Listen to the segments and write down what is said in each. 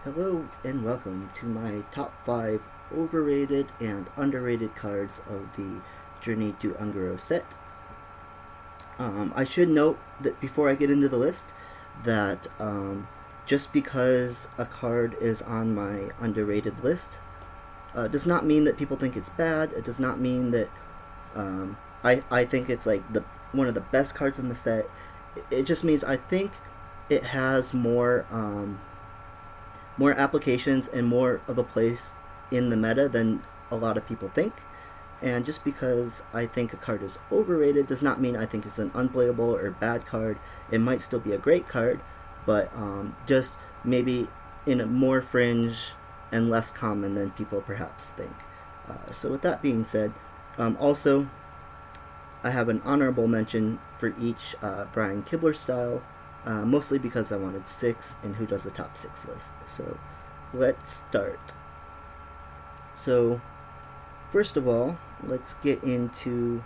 Hello and welcome to my top 5 overrated and underrated cards of the Journey to Ungoro set. I should note that before I get into the list that just because a card is on my underrated list does not mean that people think it's bad. It does not mean that I think it's like one of the best cards in the set. It just means I think it has more applications and more of a place in the meta than a lot of people think. And just because I think a card is overrated does not mean I think it's an unplayable or bad card. It might still be a great card, but just maybe in a more fringe and less common than people perhaps think. So with that being said, also I have an honorable mention for each Brian Kibler style, mostly because I wanted 6 and who does the top 6 list. So let's start. So first of all, let's get into...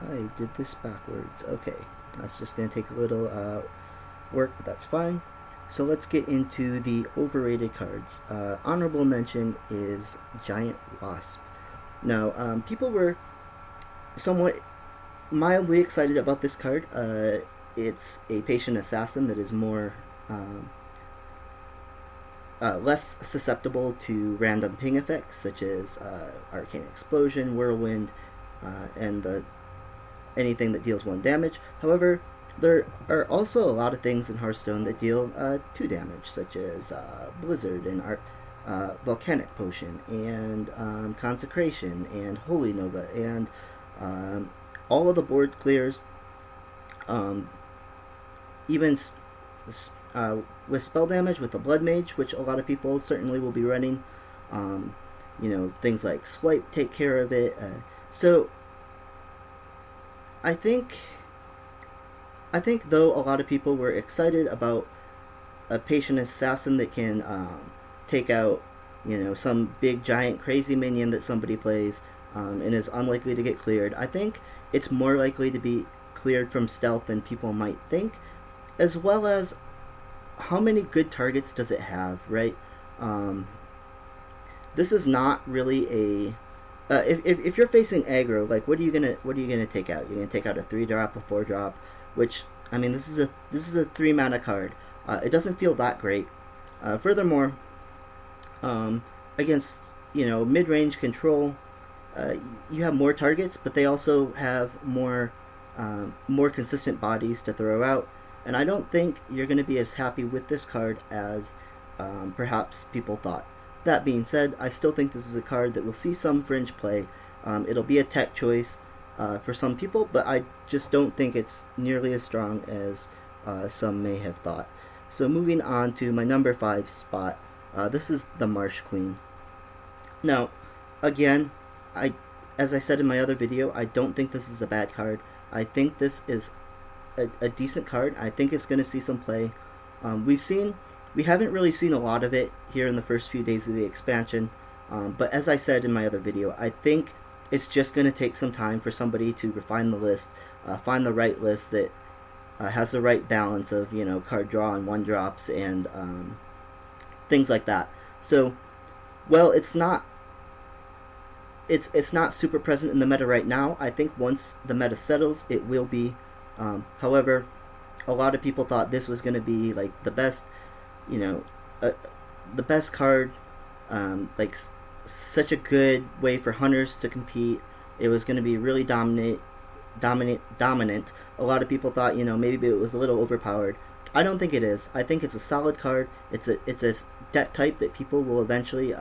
I did this backwards. Okay, that's just going to take a little work, but that's fine. So let's get into the overrated cards. Honorable mention is Giant Wasp. Now, people were somewhat mildly excited about this card. It's a patient assassin that is more less susceptible to random ping effects such as Arcane Explosion, Whirlwind, and anything that deals 1 damage. However, there are also a lot of things in Hearthstone that deal 2 damage, such as Blizzard and Volcanic Potion, and Consecration, and Holy Nova, and all of the board clears, even with spell damage with the Blood Mage, which a lot of people certainly will be running. Things like Swipe take care of it. So I think though a lot of people were excited about a patient assassin that can take out some big giant crazy minion that somebody plays, and is unlikely to get cleared, I think it's more likely to be cleared from stealth than people might think, as well as how many good targets does it have, right? This is not really a if you're facing aggro, like what are you gonna take out? You're gonna take out a 3-drop, a 4-drop, which, I mean, this is a 3 mana card. It doesn't feel that great. Furthermore, against mid-range control, you have more targets, but they also have more consistent bodies to throw out. And I don't think you're going to be as happy with this card as perhaps people thought. That being said, I still think this is a card that will see some fringe play. It'll be a tech choice for some people, but I just don't think it's nearly as strong as some may have thought. So moving on to my number 5 spot, this is the Marsh Queen. Now, again, as I said in my other video, I don't think this is a bad card. I think this is a decent card. I think it's going to see some play. We haven't really seen a lot of it here in the first few days of the expansion, but as I said in my other video, I think it's just going to take some time for somebody to refine the list, find the right list that has the right balance of card draw and 1-drops and things like that. So, well, it's not super present in the meta right now. I think once the meta settles, it will be. However, a lot of people thought this was going to be like the best, the best card, like such a good way for hunters to compete. It was going to be really dominant. A lot of people thought, maybe it was a little overpowered. I don't think it is. I think it's a solid card. It's a deck type that people will eventually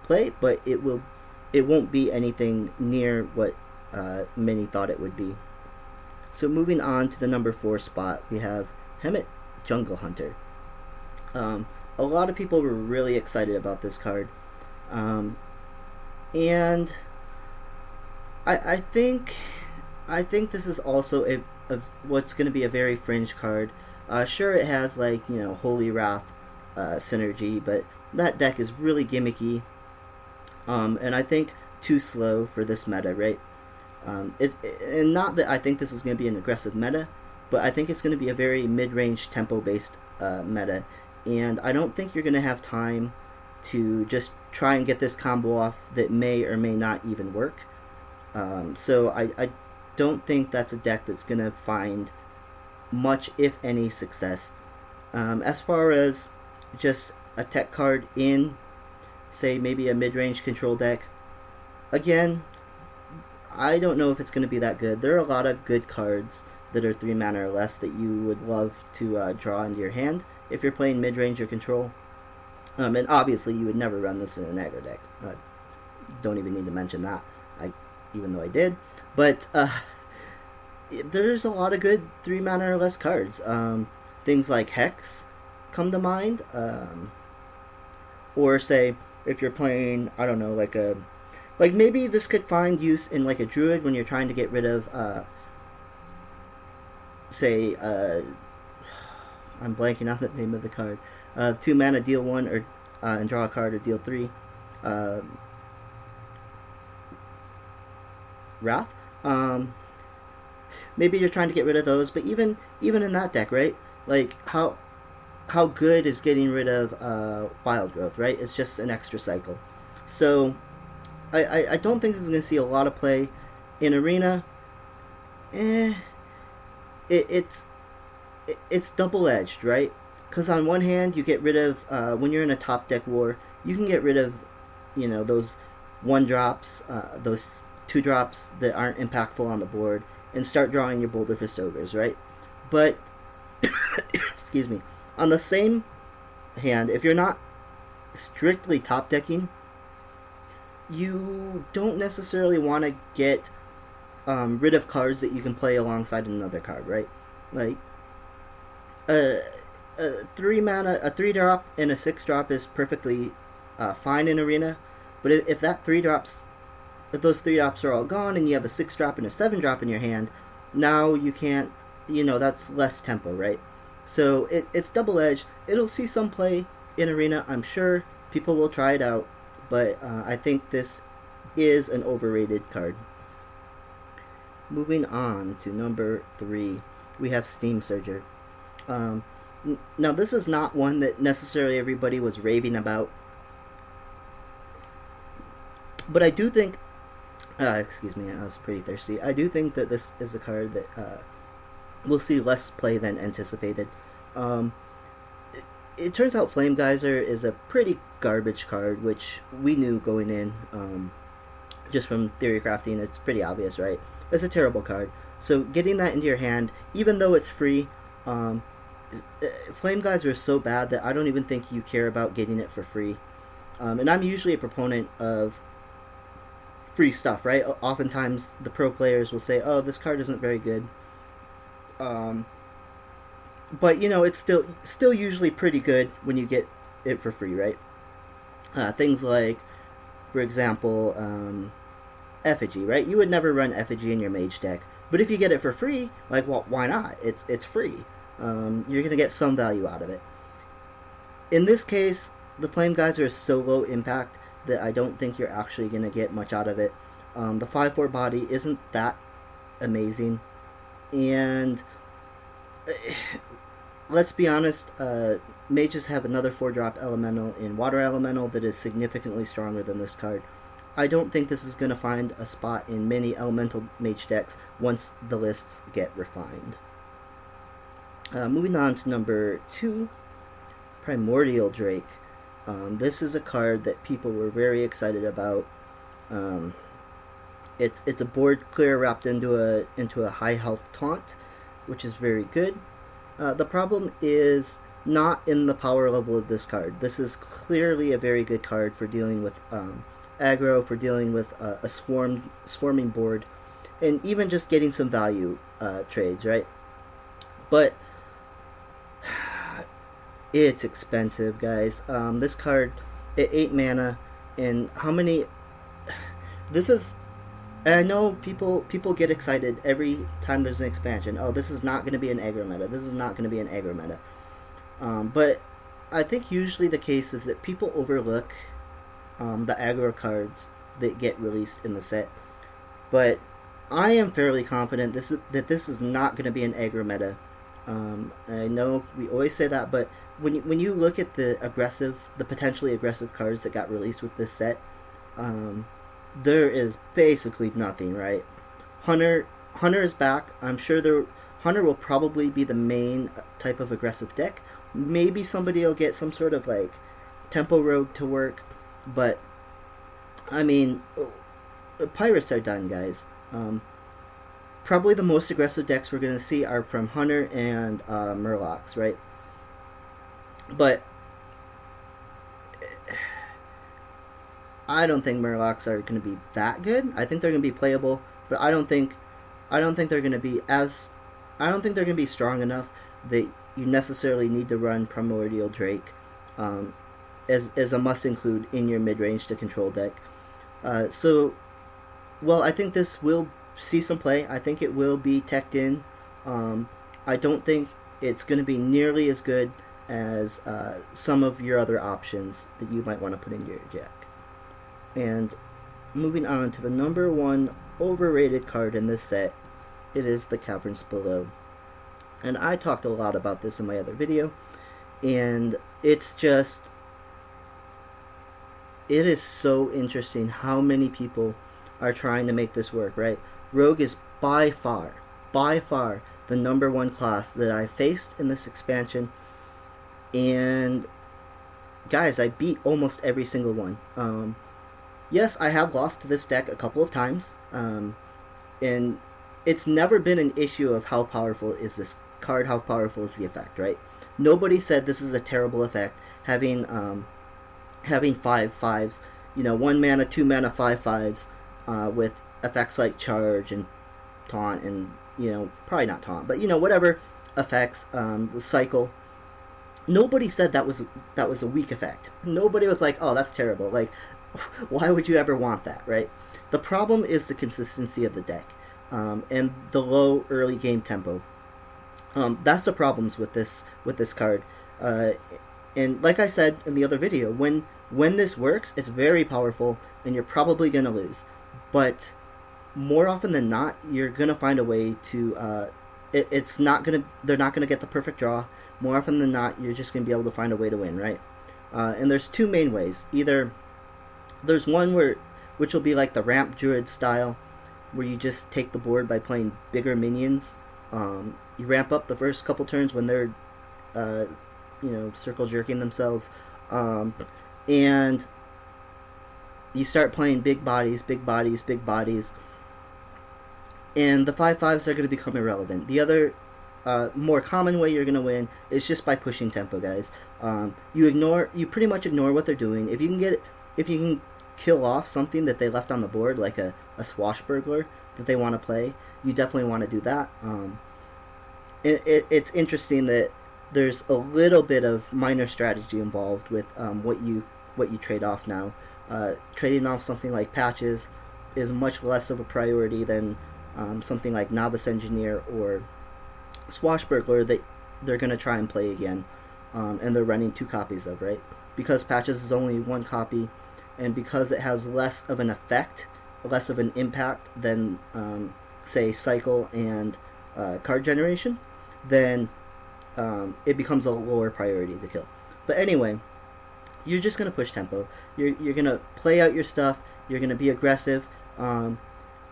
play, but it won't be anything near what many thought it would be. So moving on to the number 4 spot, we have Hemet Jungle Hunter. A lot of people were really excited about this card, and I think this is also a what's going to be a very fringe card. Sure, it has Holy Wrath synergy, but that deck is really gimmicky, and I think too slow for this meta, right? And not that I think this is going to be an aggressive meta, but I think it's going to be a very mid-range tempo-based meta, and I don't think you're going to have time to just try and get this combo off that may or may not even work. So I don't think that's a deck that's going to find much, if any, success. As far as just a tech card in, say, maybe a mid-range control deck, again, I don't know if it's going to be that good. There are a lot of good cards that are 3 mana or less that you would love to draw into your hand if you're playing mid-range or control. And obviously, you would never run this in an aggro deck. Don't even need to mention that, even though I did. But there's a lot of good 3 mana or less cards. Things like Hex come to mind. Or say, if you're playing, I don't know, like maybe this could find use in like a druid when you're trying to get rid of, say, I'm blanking on the name of the card. 2 mana, deal 1 or and draw a card, or deal 3. Wrath. Maybe you're trying to get rid of those, but even in that deck, right? Like how good is getting rid of Wild Growth, right? It's just an extra cycle. So I don't think this is going to see a lot of play in Arena. It's double-edged, right? Because on one hand, you get rid of, when you're in a top deck war, you can get rid of, those 1-drops, those 2-drops that aren't impactful on the board, and start drawing your Boulder Fist Ogres, right? But, excuse me, on the same hand, if you're not strictly top decking, you don't necessarily want to get rid of cards that you can play alongside another card, right? Like, a 3-drop and a 6-drop is perfectly fine in Arena, but if those 3-drops are all gone and you have a 6-drop and a 7-drop in your hand, now you can't, that's less tempo, right? So it's double-edged. It'll see some play in Arena, I'm sure. People will try it out, but I think this is an overrated card. Moving on to number 3, we have Steam Surger. Now, this is not one that necessarily everybody was raving about, but I do think, excuse me, I was pretty thirsty. I do think that this is a card that will see less play than anticipated. It turns out Flame Geyser is a pretty garbage card, which we knew going in, just from theory crafting. It's pretty obvious, right? It's a terrible card. So getting that into your hand, even though it's free, Flame Geyser is so bad that I don't even think you care about getting it for free. And I'm usually a proponent of free stuff, right? Oftentimes the pro players will say, oh, this card isn't very good. But it's still usually pretty good when you get it for free, right? Things like, for example, Effigy, right? You would never run Effigy in your mage deck, but if you get it for free, like, well, why not? It's free. You're gonna get some value out of it. In this case, the Flame Geyser is so low impact that I don't think you're actually gonna get much out of it. The 5/4 body isn't that amazing, and let's be honest, mages have another 4-drop elemental in Water Elemental that is significantly stronger than this card. I don't think this is going to find a spot in many elemental mage decks once the lists get refined. Moving on to number 2, Primordial Drake. This is a card that people were very excited about. It's a board clear wrapped into a high health taunt, which is very good. The problem is not in the power level of this card. This is clearly a very good card for dealing with aggro, for dealing with a swarming board, and even just getting some value trades, right? But it's expensive, guys. This card at 8 mana, and how many? This is. And I know people get excited every time there's an expansion. Oh, this is not going to be an aggro meta. This is not going to be an aggro meta. But I think usually the case is that people overlook the aggro cards that get released in the set. But I am fairly confident that this is not going to be an aggro meta. I know we always say that, but when you look at the potentially aggressive cards that got released with this set, um, there is basically nothing, right? Hunter is back. I'm sure Hunter will probably be the main type of aggressive deck. Maybe somebody will get some sort of like tempo rogue to work, but I mean, pirates are done, guys. Probably the most aggressive decks we're going to see are from Hunter and Murlocs, right? But I don't think Murlocs are going to be that good. I think they're going to be playable, but I don't think they're going to be as I don't think they're going to be strong enough that you necessarily need to run Primordial Drake um, as a must include in your mid range to control deck. Well, I think this will see some play. I think it will be teched in. I don't think it's going to be nearly as good as some of your other options that you might want to put in your deck. And moving on to the number one overrated card in this set, it is the Caverns Below. And I talked a lot about this in my other video, and it is so interesting how many people are trying to make this work, right? Rogue is by far, the number one class that I faced in this expansion, and guys, I beat almost every single one. Yes, I have lost to this deck a couple of times, and it's never been an issue of how powerful is this card, how powerful is the effect, right? Nobody said this is a terrible effect, having 5/5s, 1 mana, 2 mana, 5/5s, with effects like charge and taunt and, probably not taunt, but, whatever effects, cycle. Nobody said that was a weak effect. Nobody was like, oh, that's terrible. Like, why would you ever want that, right? The problem is the consistency of the deck, and the low early game tempo. That's the problems with this card. And like I said in the other video, when this works, it's very powerful, and you're probably gonna lose. But more often than not, you're gonna find a way to. It's not gonna. They're not gonna get the perfect draw. More often than not, you're just gonna be able to find a way to win, right? And there's two main ways. Either there's one which will be like the ramp druid style, where you just take the board by playing bigger minions. You ramp up the first couple turns when they're, circle jerking themselves, and you start playing big bodies, and the 5/5s are going to become irrelevant. The other more common way you're going to win is just by pushing tempo, guys. You pretty much ignore what they're doing. If you can kill off something that they left on the board, like a swashbuckler that they want to play, you definitely want to do that. It's interesting that there's a little bit of minor strategy involved with what you trade off now. Trading off something like patches is much less of a priority than something like Novice Engineer or Swashbuckler that they're going to try and play again, and they're running 2 copies of, right? Because patches is only 1 copy, and because it has less of an effect, less of an impact than, say, cycle and card generation, then it becomes a lower priority to kill. But anyway, you're just going to push tempo. You're going to play out your stuff. You're going to be aggressive.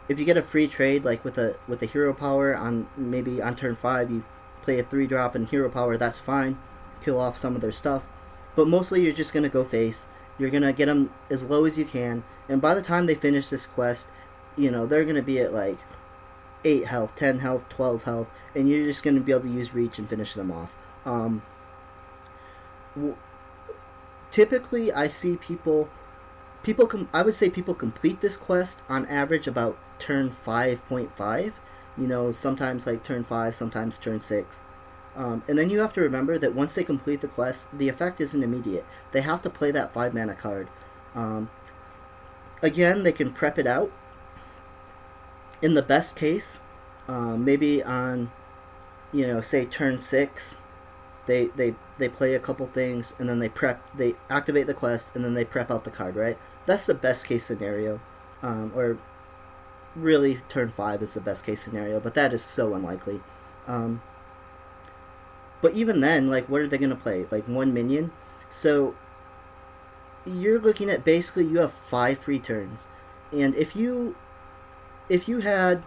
If you get a free trade, like with a hero power maybe on turn 5, you play a 3-drop and hero power, that's fine. Kill off some of their stuff. But mostly you're just going to go face. You're going to get them as low as you can. And by the time they finish this quest, they're going to be at like 8 health, 10 health, 12 health, and you're just going to be able to use reach and finish them off. Typically, I see I would say people complete this quest on average about turn 5.5. Sometimes like turn 5, sometimes turn 6. And then you have to remember that once they complete the quest, the effect isn't immediate. They have to play that 5 mana card. Again, they can prep it out. In the best case, maybe on, say turn 6, they play a couple things, and then they activate the quest, and then they prep out the card, right? That's the best case scenario. Or really turn 5 is the best case scenario, but that is so unlikely. Um, but even then, like, what are they going to play? Like, one minion? So you're looking at basically you have 5 free turns. And if you had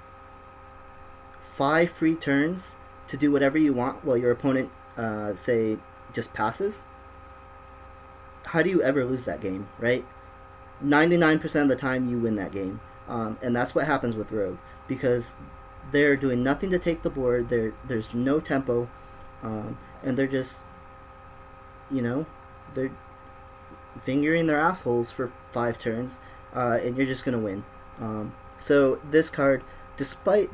5 free turns to do whatever you want while your opponent, say, just passes, how do you ever lose that game, right? 99% of the time you win that game. And that's what happens with Rogue because they're doing nothing to take the board. There's no tempo, and they're just, you know, they're fingering their assholes for 5 turns, and you're just gonna win. So this card, despite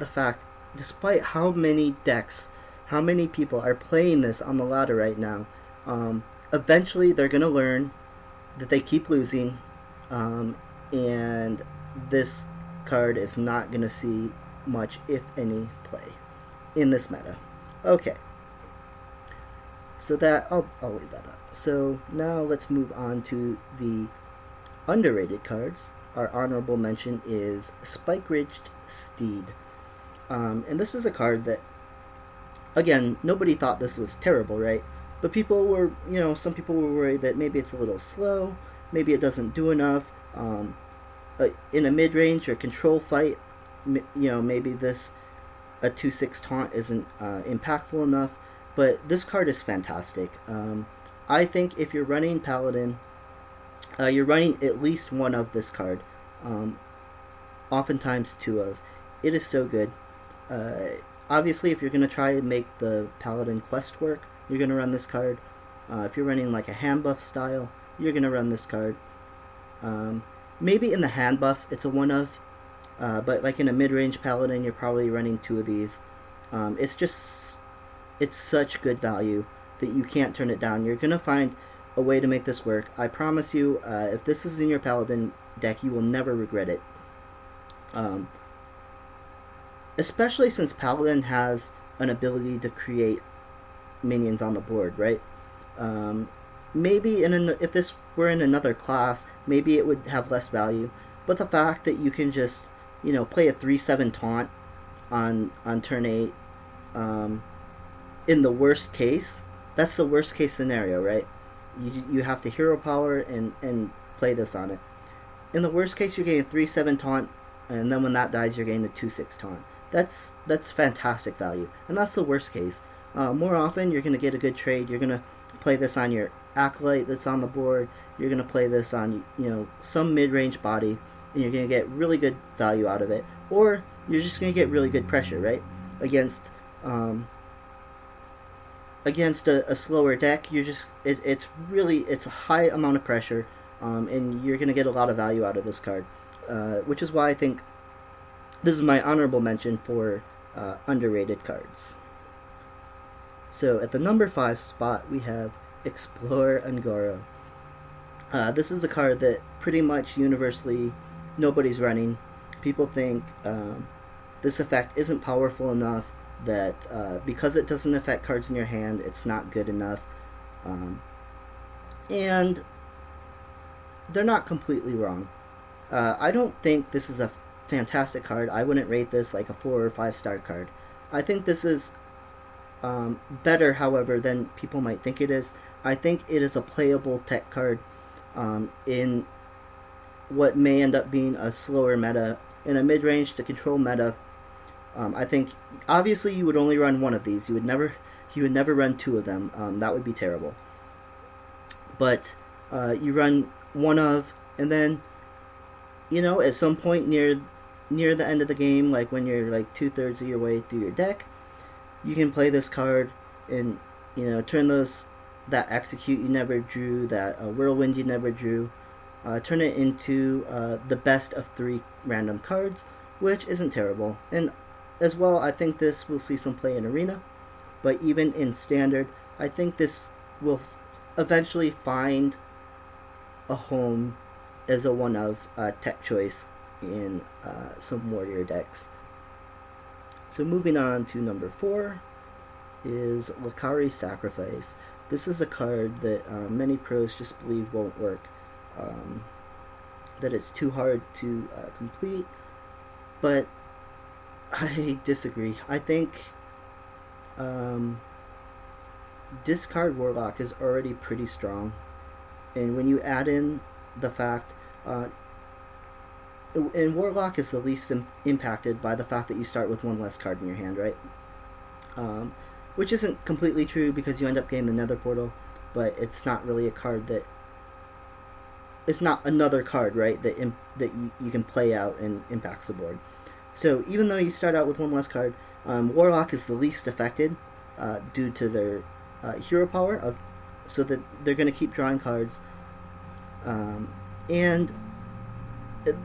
how many decks, how many people are playing this on the ladder right now, eventually they're gonna learn that they keep losing, and this card is not going to see much, if any, play in this meta. Okay, so that I'll leave that up. So now let's move on to the underrated cards. Our honorable mention is Spike Ridged Steed, and this is a card that, again, nobody thought this was terrible, right? But people were, some people were worried that maybe it's a little slow, maybe it doesn't do enough. In a mid-range or control fight, maybe this a 2/6 taunt isn't impactful enough. But this card is fantastic. I think if you're running Paladin, you're running at least one of this card. Oftentimes two of. It is so good. Obviously, if you're going to try and make the Paladin quest work, you're going to run this card. If you're running like a hand buff style, you're going to run this card. Maybe in the hand buff, it's a one of, but like in a mid-range Paladin, you're probably running two of these. It's such good value that you can't turn it down. You're going to find a way to make this work. I promise you, if this is in your Paladin deck, you will never regret it. Especially since Paladin has an ability to create minions on the board, right? Maybe if this were in another class, maybe it would have less value. But the fact that you can just, play a 3/7 taunt on turn 8, in the worst case, that's the worst case scenario, right? You have to hero power and play this on it. In the worst case, you're getting a 3/7 taunt, and then when that dies, you're getting the 2/6 taunt. That's fantastic value, and that's the worst case. More often, you're going to get a good trade. You're going to play this on your Acolyte that's on the board. You're going to play this on some mid-range body, and you're going to get really good value out of it. Or you're just going to get really good pressure, right? Against a slower deck, it's a high amount of pressure, and you're going to get a lot of value out of this card, which is why I think this is my honorable mention for underrated cards. So at the number 5 spot, we have Explore and Goro. This is a card that pretty much universally nobody's running. People think this effect isn't powerful enough, that because it doesn't affect cards in your hand, it's not good enough. And they're not completely wrong. I don't think this is a fantastic card. I wouldn't rate this like a 4 or 5 star card. I think this is better, however, than people might think it is. I think it is a playable tech card in what may end up being a slower meta, in a mid-range to control meta. I think obviously you would only run one of these. You would never run two of them. That would be terrible. But you run one of, and then at some point near the end of the game, like when you're like 2/3 of your way through your deck, you can play this card and turn that Execute you never drew, that Whirlwind you never drew, turn it into the best of 3 random cards, which isn't terrible. And as well, I think this will see some play in Arena, but even in Standard, I think this will eventually find a home as a one of tech choice in some Warrior decks. So moving on to number 4 is Lakari Sacrifice. This is a card that many pros just believe won't work, that it's too hard to complete. But I disagree. I think um, discard Warlock is already pretty strong, and when you add in the fact, uh, and Warlock is the least impacted by the fact that you start with one less card in your hand, right? Um, which isn't completely true because you end up getting the Nether Portal, but it's not really a card that it's not another card, right? That you can play out and impacts the board. So even though you start out with one less card, Warlock is the least affected due to their hero power of, so that they're going to keep drawing cards, and it,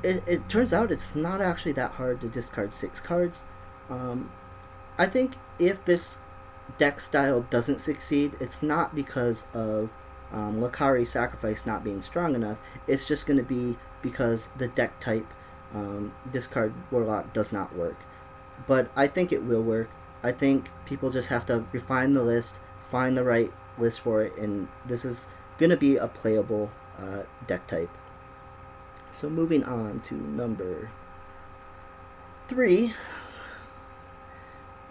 it turns out it's not actually that hard to discard 6 cards. Um, I think if this deck style doesn't succeed, it's not because of Lakari Sacrifice not being strong enough. It's just going to be because the deck type discard Warlock does not work. But I think it will work. I think people just have to refine the list, find the right list for it, and this is going to be a playable deck type. So moving on to number 3.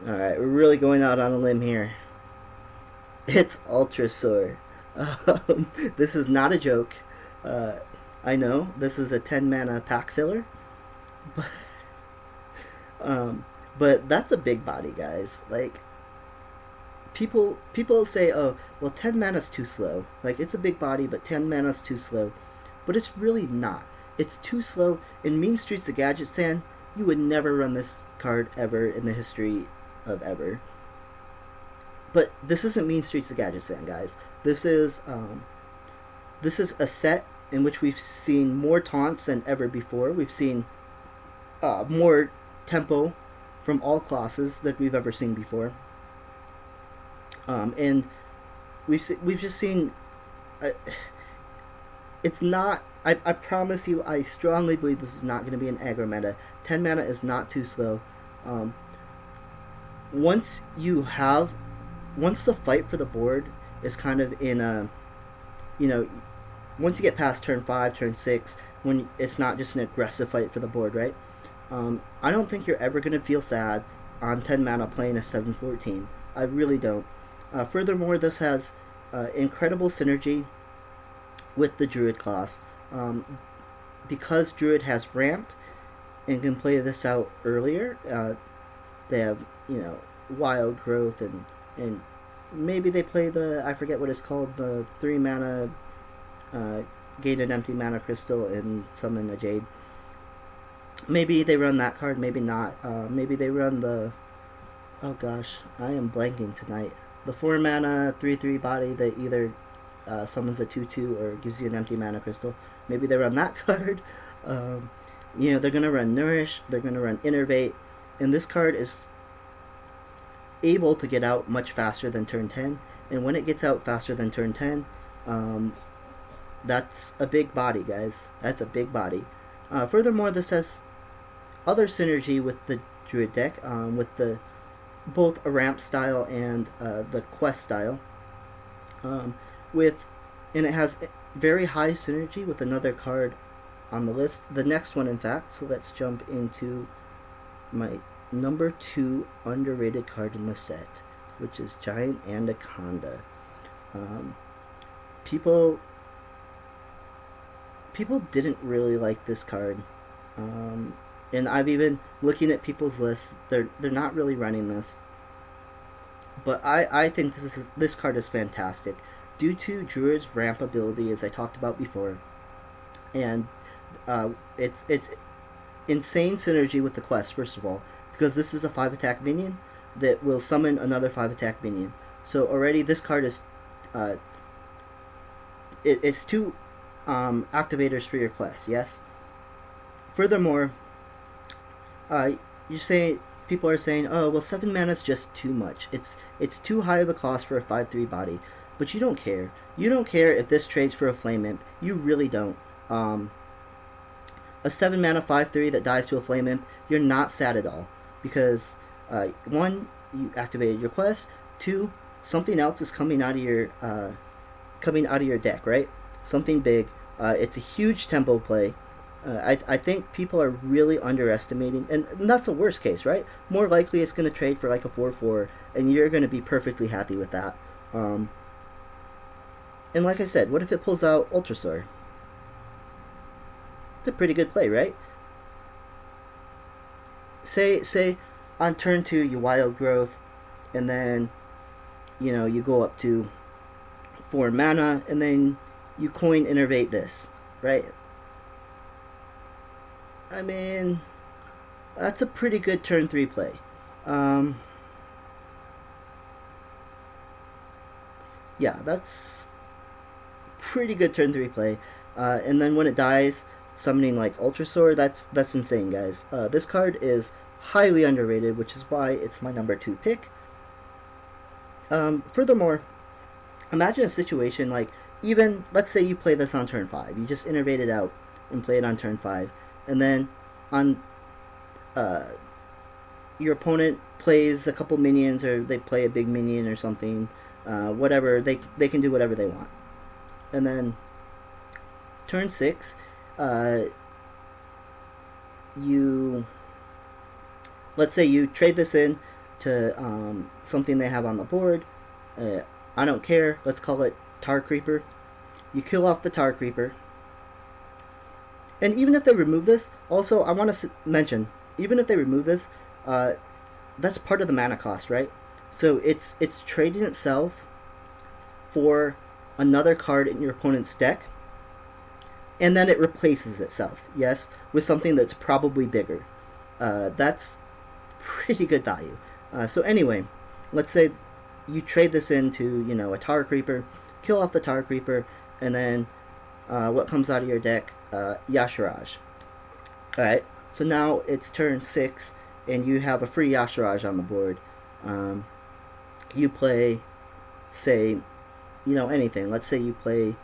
Alright, we're really going out on a limb here. It's Ultrasaur. This is not a joke. I know this is a 10 mana pack filler, but but that's a big body, guys. Like people say, oh, well, 10 mana's too slow. Like it's a big body, but 10 mana's too slow. But it's really not. It's too slow. In Mean Streets of Gadget Sand, you would never run this card ever in the history of ever. But this isn't Mean Streets of Gadget Sand, guys. This is a set in which we've seen more taunts than ever before. We've seen more tempo from all classes that we've ever seen before, and we've just seen. It's not. I promise you. I strongly believe this is not going to be an aggro meta. 10 mana is not too slow. Once the fight for the board is kind of in a, once you get past turn 5, turn 6, when it's not just an aggressive fight for the board, right? I don't think you're ever going to feel sad on 10 mana playing a 7/14. I really don't. Furthermore, this has incredible synergy with the Druid class. Because Druid has ramp and can play this out earlier, they have, wild growth and maybe they play I forget what it's called, the 3 mana gated empty mana crystal and summon a jade. Maybe they run that card, maybe not. Maybe they run oh gosh, I am blanking tonight. The 4 mana 3/3 body that either summons a 2/2 or gives you an empty mana crystal. Maybe they run that card. They're going to run Nourish, they're going to run Innervate, and this card is able to get out much faster than turn 10, and when it gets out faster than turn 10, that's a big body, guys. That's a big body. Furthermore, this has other synergy with the Druid deck, with both a ramp style and the quest style. And it has very high synergy with another card on the list. The next one, in fact. So let's jump into my number 2 underrated card in the set, which is Giant Anaconda. People didn't really like this card, and I've even looking at people's lists. They're not really running this, but I think this card is fantastic due to Druid's ramp ability, as I talked about before, and it's insane synergy with the quest. First of all, because this is a 5 attack minion that will summon another 5 attack minion. So already this card is it's 2 activators for your quest. Yes. Furthermore, people are saying, oh well, 7 mana is just too much. It's too high of a cost for a 5/3 body. But you don't care. You don't care if this trades for a Flame Imp. You really don't. A 7 mana 5/3 that dies to a Flame Imp, you're not sad at all. Because 1, you activated your quest. 2, something else is coming out of your deck, right? Something big. It's a huge tempo play. I think people are really underestimating, and that's the worst case, right? More likely it's going to trade for like a 4/4, and you're going to be perfectly happy with that. Um, and like I said, what if it pulls out Ultrasaur? It's a pretty good play, right? Say on turn 2 you Wild Growth, and then you go up to 4 mana, and then you coin innervate this, right? I mean, that's a pretty good turn 3 play. Um, yeah, that's pretty good turn 3 play. And then when it dies, summoning like Ultrasaur, that's insane, guys. This card is highly underrated, which is why it's my number 2 pick. Furthermore, imagine a situation like, even let's say you play this on turn 5, you just innervate it out and play it on turn 5, and then on uh, your opponent plays a couple minions, or they play a big minion or something, whatever, they can do whatever they want. And then turn 6, uh, you let's say you trade this in to something they have on the board. I don't care, let's call it Tar Creeper. You kill off the Tar Creeper. And even if they remove this, also I want to mention, even if they remove this, that's part of the mana cost, right? So it's trading itself for another card in your opponent's deck, and then it replaces itself, yes, with something that's probably bigger. That's pretty good value. So anyway, let's say you trade this into a Tar Creeper, kill off the Tar Creeper, and then what comes out of your deck? Yashiraj. Alright, so now it's turn 6, and you have a free Yashiraj on the board. You play, say, anything. Let's say you play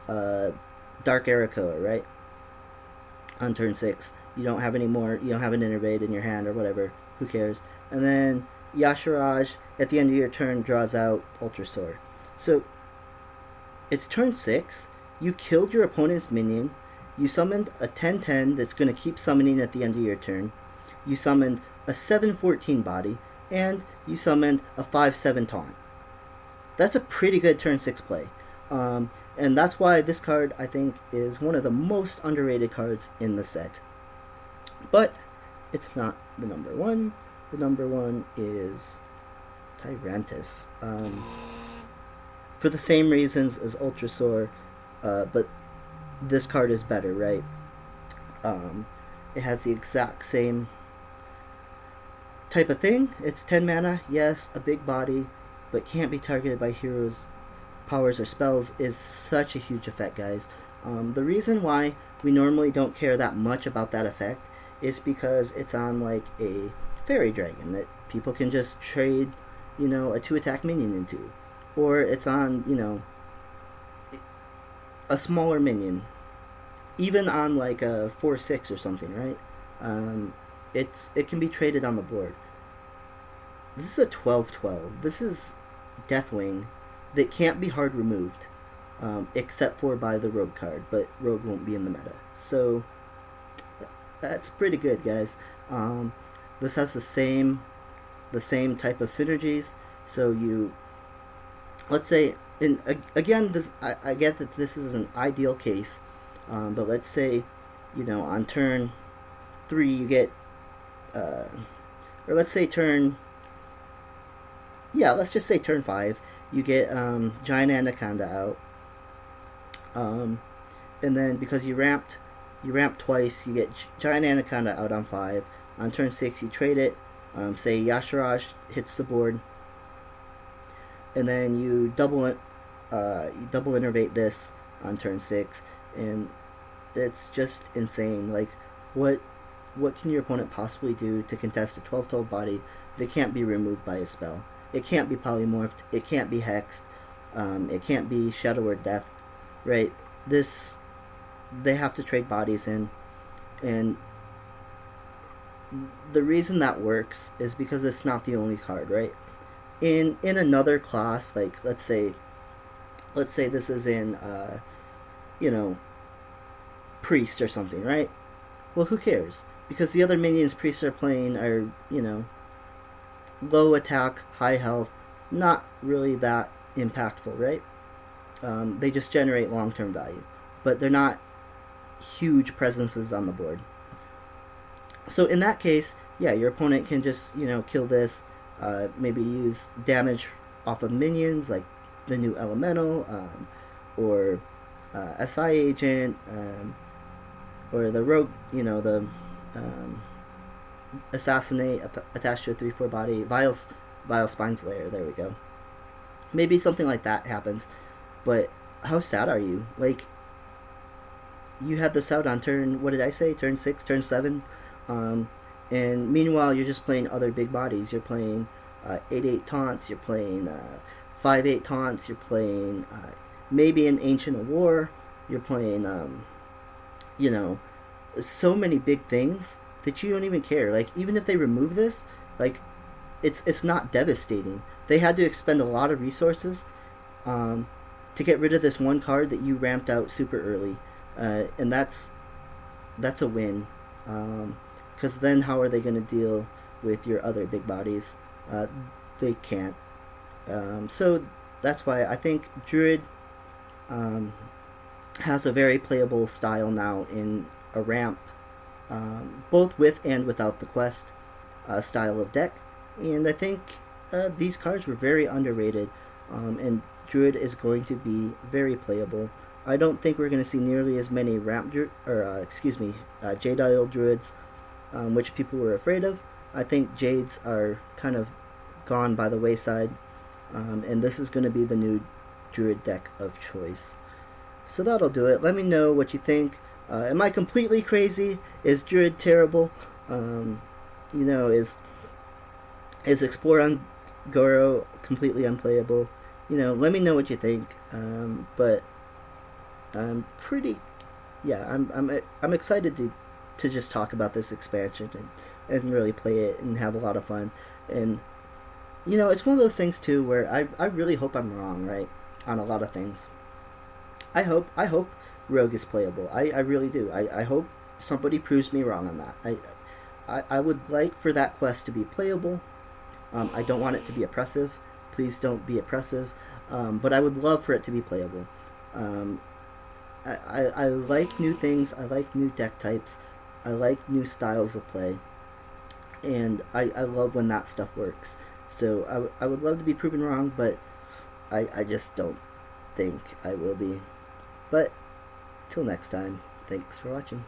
Dark Arakoa, right? On turn 6. You don't have any more, you don't have an Innervate in your hand or whatever. Who cares? And then Yashiraj, at the end of your turn, draws out Ultrasaur. So, it's turn 6. You killed your opponent's minion. You summoned a 10/10 that's going to keep summoning at the end of your turn. You summoned a 7/14 body. And you summoned a 5/7 taunt. That's a pretty good turn 6 play. And that's why this card, I think, is one of the most underrated cards in the set. But it's not the number 1. The number 1 is Tyrantus. For the same reasons as Ultrasaur, but this card is better, right? It has the exact same type of thing. It's 10 mana, yes, a big body, but can't be targeted by heroes, powers, or spells is such a huge effect, guys. The reason why we normally don't care that much about that effect is because it's on like a fairy dragon that people can just trade, a 2-attack minion into. Or it's on, a smaller minion. Even on like a 4/6 or something, right? It can be traded on the board. This is a 12/12. This is Deathwing that can't be hard removed, except for by the Rogue card, but Rogue won't be in the meta. So that's pretty good, guys. This has the same type of synergies. So let's say, and again, I get that this is an ideal case, but let's say, on turn 3 you get, or let's say let's just say turn 5, you get Giant Anaconda out, and then because you ramped twice, you get Giant Anaconda out on 5. On turn 6 you trade it, say Yashiraj hits the board, and then you double innervate this on turn 6, and it's just insane. Like, what can your opponent possibly do to contest a 12/12 body that can't be removed by a spell? It can't be polymorphed, it can't be hexed, it can't be Shadow Word Death, right? They have to trade bodies in, and the reason that works is because it's not the only card, right? In another class, like let's say this is in Priest or something, right? Well, who cares? Because the other minions priests are playing are, low attack, high health, not really that impactful, right? They just generate long term value, but they're not huge presences on the board. So in that case, yeah, your opponent can just kill this, maybe use damage off of minions like the new elemental, or SI agent, or the rogue, the um, assassinate attached to a 3/4 body, vile spine slayer. There we go. Maybe something like that happens, but how sad are you? Like, you had this out on turn, what did I say? Turn 6, turn 7. Um, and meanwhile, you're just playing other big bodies. You're playing 8/8 taunts, you're playing 5/8 taunts, you're playing maybe an Ancient of War, you're playing, you know, so many big things that you don't even care. Like, even if they remove this, like, it's not devastating. They had to expend a lot of resources um, to get rid of this one card that you ramped out super early, and that's a win. Because then how are they going to deal with your other big bodies? Uh, they can't. So that's why I think Druid um, has a very playable style now in a ramp, both with and without the quest style of deck. And I think these cards were very underrated, and Druid is going to be very playable. I don't think we're going to see nearly as many Jade Idol Druids, which people were afraid of. I think Jades are kind of gone by the wayside, and this is going to be the new Druid deck of choice. So that'll do it. Let me know what you think. Am I completely crazy? Is Druid terrible? You know, is Explore on Goro completely unplayable? Let me know what you think. But I'm pretty, yeah, I'm excited to just talk about this expansion and really play it and have a lot of fun. And it's one of those things too where I really hope I'm wrong, right, on a lot of things. I hope Rogue is playable. I really do. I hope somebody proves me wrong on that. I would like for that quest to be playable. I don't want it to be oppressive. Please don't be oppressive. But I would love for it to be playable. Um, I like new things. I like new deck types. I like new styles of play. And I love when that stuff works. So I would love to be proven wrong, but I just don't think I will be. But till next time, thanks for watching.